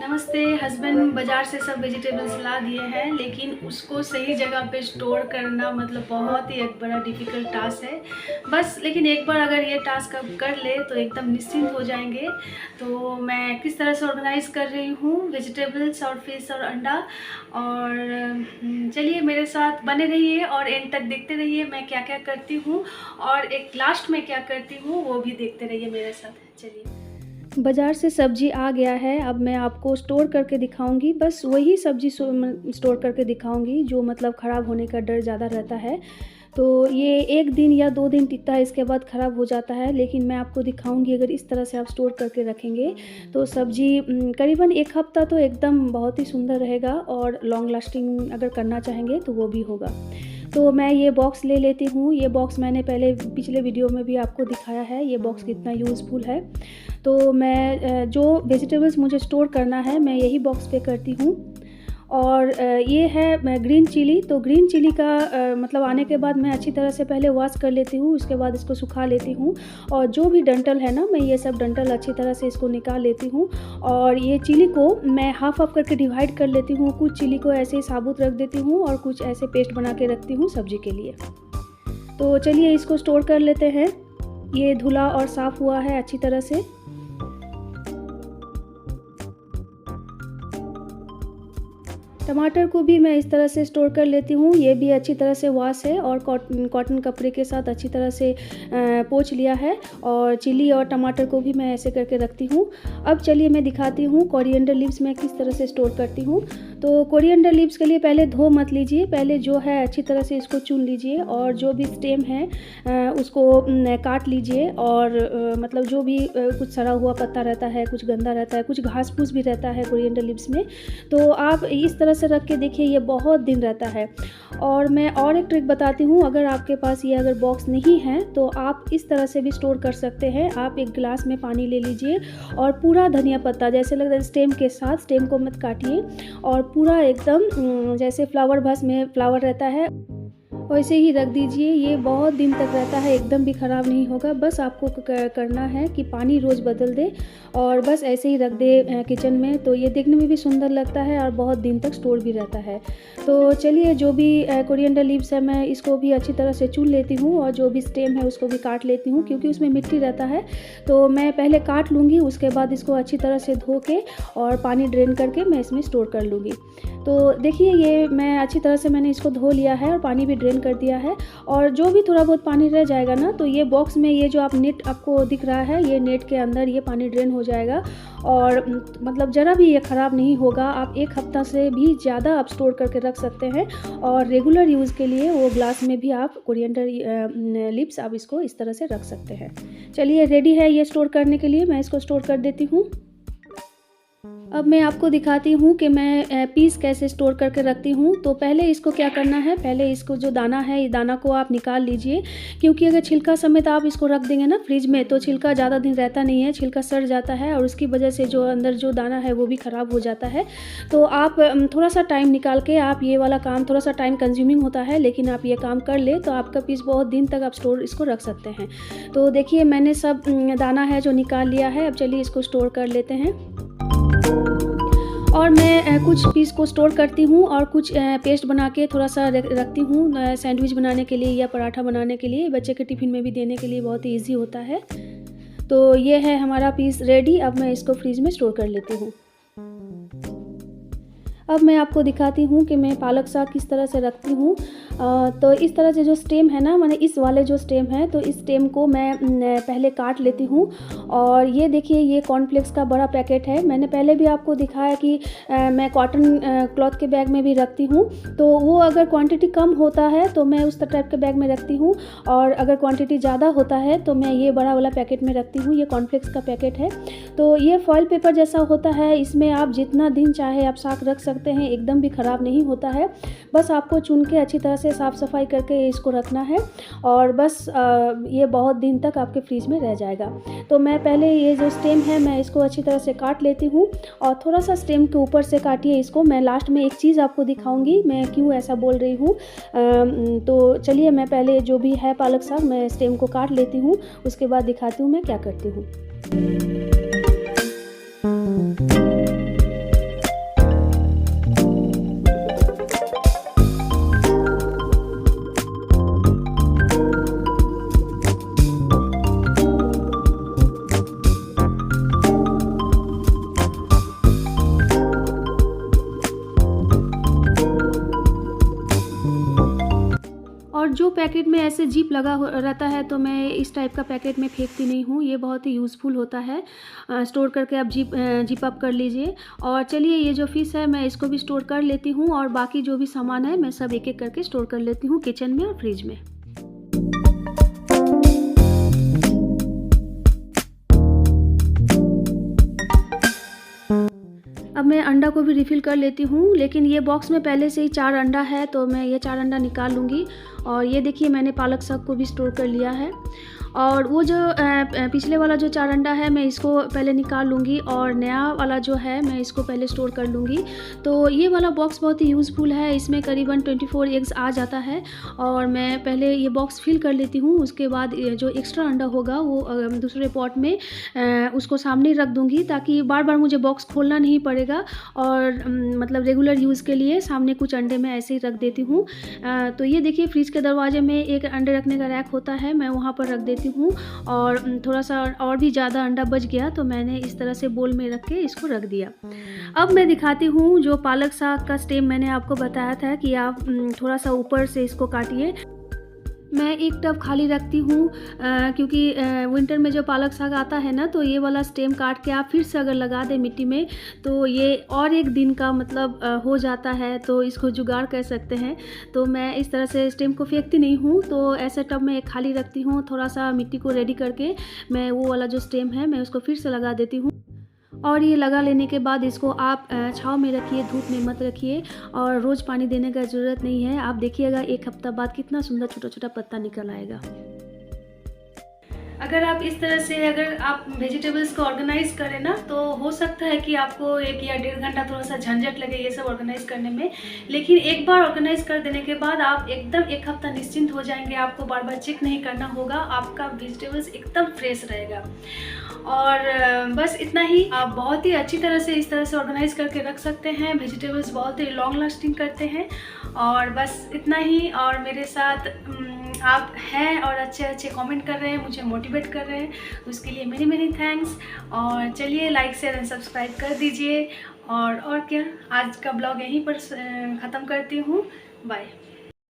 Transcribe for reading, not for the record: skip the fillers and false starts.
नमस्ते। हस्बैंड बाज़ार से सब वेजिटेबल्स ला दिए हैं, लेकिन उसको सही जगह पे स्टोर करना मतलब बहुत ही एक बड़ा डिफ़िकल्ट टास्क है। बस लेकिन एक बार अगर ये टास्क आप कर ले तो एकदम निश्चिंत हो जाएंगे। तो मैं किस तरह से ऑर्गेनाइज़ कर रही हूँ वेजिटेबल्स और फिश और अंडा, और चलिए मेरे साथ बने रहिए और एंड तक देखते रहिए मैं क्या क्या करती हूँ, और एक लास्ट में क्या करती हूँ वो भी देखते रहिए मेरे साथ। चलिए, बाज़ार से सब्ज़ी आ गया है। अब मैं आपको स्टोर करके दिखाऊंगी, बस वही सब्ज़ी स्टोर करके दिखाऊंगी जो मतलब ख़राब होने का डर ज़्यादा रहता है। तो ये 1 दिन या 2 दिन टिकता है, इसके बाद ख़राब हो जाता है। लेकिन मैं आपको दिखाऊंगी अगर इस तरह से आप स्टोर करके रखेंगे तो सब्ज़ी करीबन 1 हफ़्ता तो एकदम बहुत ही सुंदर रहेगा, और लॉन्ग लास्टिंग अगर करना चाहेंगे तो वो भी होगा। तो मैं ये बॉक्स ले लेती हूँ। ये बॉक्स मैंने पहले पिछले वीडियो में भी आपको दिखाया है ये बॉक्स कितना यूज़फुल है। तो मैं जो वेजिटेबल्स मुझे स्टोर करना है मैं यही बॉक्स पे करती हूँ। और ये है ग्रीन चिली। तो ग्रीन चिली का मतलब आने के बाद मैं अच्छी तरह से पहले वॉश कर लेती हूँ, उसके बाद इसको सुखा लेती हूँ, और जो भी डंठल है ना मैं ये सब डंठल अच्छी तरह से इसको निकाल लेती हूँ। और ये चिली को मैं हाफ हाफ करके डिवाइड कर लेती हूँ। कुछ चिली को ऐसे ही साबुत रख देती हूँ और कुछ ऐसे पेस्ट बना के रखती हूँ सब्जी के लिए। तो चलिए इसको स्टोर कर लेते हैं। ये धुला और साफ़ हुआ है अच्छी तरह से। टमाटर को भी मैं इस तरह से स्टोर कर लेती हूँ। ये भी अच्छी तरह से वॉश है और कॉटन कपड़े के साथ अच्छी तरह से पोंछ लिया है। और चिली और टमाटर को भी मैं ऐसे करके रखती हूँ। अब चलिए मैं दिखाती हूँ कोरिएंडर लीव्स मैं किस तरह से स्टोर करती हूँ। तो कोरिएंडर लीव्स के लिए पहले धो मत लीजिए, पहले जो है अच्छी तरह से इसको चुन लीजिए, और जो भी स्टेम है उसको काट लीजिए। और मतलब जो भी कुछ सड़ा हुआ पत्ता रहता है, कुछ गंदा रहता है, कुछ घास फूस भी रहता है कोरिएंडर लीव्स में, तो आप इस तरह से रख के देखिए, ये बहुत दिन रहता है। और मैं और एक ट्रिक बताती हूँ, अगर आपके पास ये अगर बॉक्स नहीं है तो आप इस तरह से भी स्टोर कर सकते हैं। आप एक गिलास में पानी ले लीजिए और पूरा धनिया पत्ता जैसे लगता है स्टेम के साथ, स्टेम को मत काटिए, और पूरा एकदम जैसे फ्लावर वास में फ्लावर रहता है वैसे ही रख दीजिए। ये बहुत दिन तक रहता है, एकदम भी ख़राब नहीं होगा। बस आपको करना है कि पानी रोज़ बदल दे और बस ऐसे ही रख दे किचन में, तो ये देखने में भी सुंदर लगता है और बहुत दिन तक स्टोर भी रहता है। तो चलिए जो भी कोरिएंडर लीव्स है मैं इसको भी अच्छी तरह से चुन लेती हूँ, और जो भी स्टेम है उसको भी काट लेती हूँ, क्योंकि उसमें मिट्टी रहता है। तो मैं पहले काट लूँगी, उसके बाद इसको अच्छी तरह से धो के और पानी ड्रेन करके मैं इसमें स्टोर कर लूँगी। तो देखिए ये मैं अच्छी तरह से मैंने इसको धो लिया है और पानी भी ड्रेन कर दिया है। और जो भी थोड़ा बहुत पानी रह जाएगा ना, तो ये बॉक्स में ये जो आप नेट आपको दिख रहा है, ये नेट के अंदर ये पानी ड्रेन हो जाएगा, और मतलब ज़रा भी ये ख़राब नहीं होगा। आप 1 हफ़्ता से भी ज़्यादा आप स्टोर करके रख सकते हैं, और रेगुलर यूज़ के लिए वो ग्लास में भी आप कोरिएंडर लीव्स आप इसको इस तरह से रख सकते हैं। चलिए रेडी है ये स्टोर करने के लिए, मैं इसको स्टोर कर देती हूँ। अब मैं आपको दिखाती हूँ कि मैं पीस कैसे स्टोर करके रखती हूँ। तो पहले इसको क्या करना है, पहले इसको जो दाना है ये दाना को आप निकाल लीजिए, क्योंकि अगर छिलका समेत आप इसको रख देंगे ना फ्रिज में तो छिलका ज़्यादा दिन रहता नहीं है, छिलका सड़ जाता है और उसकी वजह से जो अंदर जो दाना है वो भी ख़राब हो जाता है। तो आप थोड़ा सा टाइम निकाल के आप ये वाला काम, थोड़ा सा टाइम कंज्यूमिंग होता है लेकिन आप ये काम कर ले तो आपका पीस बहुत दिन तक आप स्टोर इसको रख सकते हैं। तो देखिए मैंने सब दाना है जो निकाल लिया है। अब चलिए इसको स्टोर कर लेते हैं। और मैं कुछ पीस को स्टोर करती हूँ और कुछ पेस्ट बना के थोड़ा सा रखती हूँ सैंडविच बनाने के लिए या पराठा बनाने के लिए, बच्चे के टिफ़िन में भी देने के लिए बहुत ही ईजी होता है। तो ये है हमारा पीस रेडी। अब मैं इसको फ्रिज में स्टोर कर लेती हूँ। अब मैं आपको दिखाती हूँ कि मैं पालक साग किस तरह से रखती हूँ। तो इस तरह से जो स्टेम है ना, मैंने इस वाले जो स्टेम है तो इस स्टेम को मैं पहले काट लेती हूँ। और ये देखिए ये कॉर्नफ्लेक्स का बड़ा पैकेट है। मैंने पहले भी आपको दिखाया कि मैं कॉटन क्लॉथ के बैग में भी रखती हूँ। तो वो अगर क्वांटिटी कम होता है तो मैं उस टाइप के बैग में रखती हूँ, और अगर क्वांटिटी ज़्यादा होता है तो मैं ये बड़ा वाला पैकेट में रखती हूँ। ये कॉर्नफ्लेक्स का पैकेट है। तो ये फॉइल पेपर जैसा होता है, इसमें आप जितना दिन चाहे आप साग रख सकते सकते हैं, एकदम भी ख़राब नहीं होता है। बस आपको चुन के अच्छी तरह से साफ़ सफाई करके इसको रखना है और बस ये बहुत दिन तक आपके फ्रिज में रह जाएगा। तो मैं पहले ये जो स्टेम है मैं इसको अच्छी तरह से काट लेती हूँ और थोड़ा सा स्टेम के ऊपर से काटिए इसको। मैं लास्ट में एक चीज़ आपको दिखाऊंगी मैं क्यों ऐसा बोल रही हूँ। तो चलिए मैं पहले जो भी है पालक साग मैं स्टेम को काट लेती हूँ, उसके बाद दिखाती हूँ मैं क्या करती हूँ। और जो पैकेट में ऐसे जिप लगा रहता है तो मैं इस टाइप का पैकेट में फेंकती नहीं हूँ, ये बहुत ही यूज़फुल होता है। स्टोर करके आप जिप अप कर लीजिए। और चलिए ये जो फ़िश है मैं इसको भी स्टोर कर लेती हूँ और बाकी जो भी सामान है मैं सब एक एक करके स्टोर कर लेती हूँ किचन में और फ्रिज में। अब मैं अंडा को भी रिफ़िल कर लेती हूँ, लेकिन ये बॉक्स में पहले से ही 4 अंडा है तो मैं ये 4 अंडा निकाल लूँगी। और ये देखिए मैंने पालक साग को भी स्टोर कर लिया है। और वो जो पिछले वाला जो 4 अंडा है मैं इसको पहले निकाल लूँगी और नया वाला जो है मैं इसको पहले स्टोर कर लूँगी। तो ये वाला बॉक्स बहुत ही यूज़फुल है, इसमें करीबन 24 एग्स आ जाता है। और मैं पहले ये बॉक्स फिल कर लेती हूँ, उसके बाद जो एक्स्ट्रा अंडा होगा वो दूसरे पॉट में उसको सामने रख दूँगी ताकि बार बार मुझे बॉक्स खोलना नहीं पड़ेगा। और मतलब रेगुलर यूज़ के लिए सामने कुछ अंडे मैं ऐसे ही रख देती हूँ। तो ये देखिए फ्रिज के दरवाजे में एक अंडे रखने का रैक होता है, मैं वहाँ पर रख देती हूँ। और थोड़ा सा और भी ज़्यादा अंडा बच गया तो मैंने इस तरह से बोल में रख के इसको रख दिया। अब मैं दिखाती हूँ जो पालक साग का स्टेम मैंने आपको बताया था कि आप थोड़ा सा ऊपर से इसको काटिए। मैं एक टब खाली रखती हूँ क्योंकि विंटर में जो पालक साग आता है ना तो ये वाला स्टेम काट के आप फिर से अगर लगा दें मिट्टी में तो ये और एक दिन का मतलब हो जाता है, तो इसको जुगाड़ कर सकते हैं। तो मैं इस तरह से स्टेम को फेंकती नहीं हूँ, तो ऐसे टब में एक खाली रखती हूँ, थोड़ा सा मिट्टी को रेडी करके मैं वो वाला जो स्टेम है मैं उसको फिर से लगा देती हूँ। और ये लगा लेने के बाद इसको आप छाँव में रखिए, धूप में मत रखिए और रोज़ पानी देने का ज़रूरत नहीं है। आप देखिएगा 1 हफ्ता बाद कितना सुंदर छोटा छोटा पत्ता निकल आएगा। अगर आप इस तरह से अगर आप वेजिटेबल्स को ऑर्गेनाइज़ करें ना तो हो सकता है कि आपको 1 या 1.5 घंटा थोड़ा सा झंझट लगे ये सब ऑर्गेनाइज़ करने में, लेकिन एक बार ऑर्गेनाइज़ कर देने के बाद आप एकदम 1 हफ्ता निश्चिंत हो जाएंगे। आपको बार बार चेक नहीं करना होगा, आपका वेजिटेबल्स एकदम फ्रेश रहेगा। और बस इतना ही, आप बहुत ही अच्छी तरह से इस तरह से ऑर्गेनाइज़ करके रख सकते हैं। वेजिटेबल्स बहुत ही लॉन्ग लास्टिंग करते हैं। और बस इतना ही। और मेरे साथ आप हैं और अच्छे अच्छे कमेंट कर रहे हैं, मुझे मोटिवेट कर रहे हैं, उसके लिए मेनी मेनी थैंक्स। और चलिए लाइक शेयर एंड सब्सक्राइब कर दीजिए। और क्या, आज का ब्लॉग यहीं पर ख़त्म करती हूँ। बाय।